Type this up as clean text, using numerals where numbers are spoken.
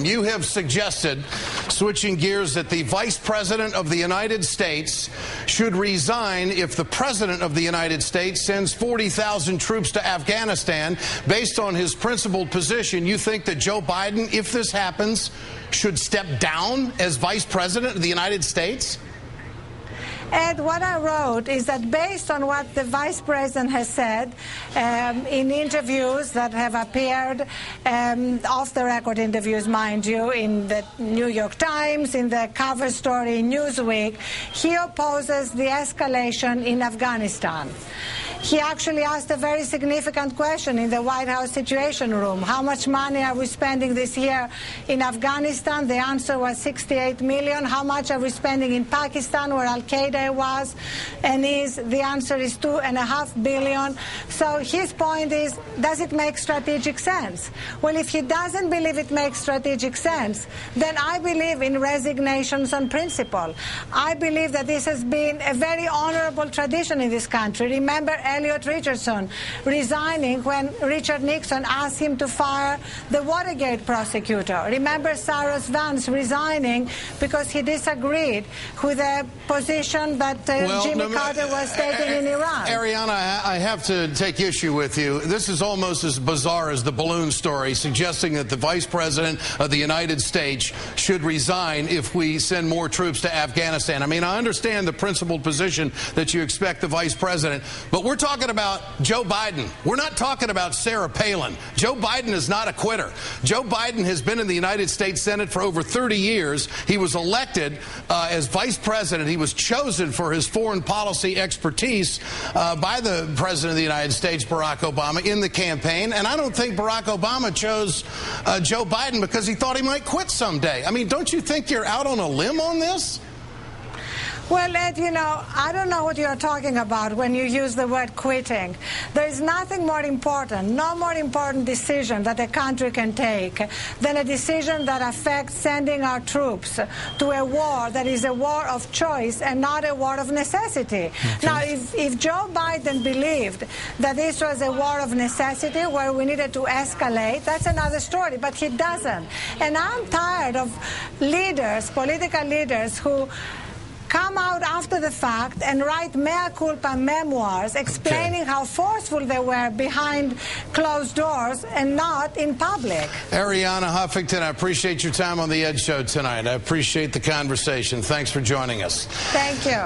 You have suggested, switching gears, that the Vice President of the United States should resign if the President of the United States sends 40,000 troops to Afghanistan. Based on his principled position, you think that Joe Biden, if this happens, should step down as Vice President of the United States? Ed, what I wrote is that based on what the Vice President has said in interviews that have appeared, off-the-record interviews, mind you, in the New York Times, in the cover story in Newsweek, he opposes the escalation in Afghanistan. He actually asked a very significant question in the White House Situation Room. How much money are we spending this year in Afghanistan? The answer was 68 million. How much are we spending in Pakistan, where Al-Qaeda was and is? The answer is 2.5 billion. So his point is, does it make strategic sense? Well, if he doesn't believe it makes strategic sense, then I believe in resignations on principle. I believe that this has been a very honorable tradition in this country. Remember Elliot Richardson resigning when Richard Nixon asked him to fire the Watergate prosecutor. Remember Cyrus Vance resigning because he disagreed with the position that Jimmy Carter was taking in Iran. Arianna, I have to take issue with you. This is almost as bizarre as the balloon story, suggesting that the Vice President of the United States should resign if we send more troops to Afghanistan. I mean, I understand the principled position that you expect the Vice President, but we're talking about Joe Biden. We're not talking about Sarah Palin. Joe Biden is not a quitter. Joe Biden has been in the United States Senate for over 30 years. He was elected as Vice President. He was chosen for his foreign policy expertise by the President of the United States, Barack Obama, in the campaign. And I don't think Barack Obama chose Joe Biden because he thought he might quit someday. I mean, don't you think you're out on a limb on this? Well, Ed, you know, I don't know what you're talking about when you use the word quitting. There is nothing more important, no more important decision that a country can take than a decision that affects sending our troops to a war that is a war of choice and not a war of necessity. Okay. Now, if Joe Biden believed that this was a war of necessity where we needed to escalate, that's another story, but he doesn't. And I'm tired of leaders, political leaders, who come out after the fact and write mea culpa memoirs explaining how forceful they were behind closed doors and not in public. Arianna Huffington, I appreciate your time on the Ed Show tonight. I appreciate the conversation. Thanks for joining us. Thank you.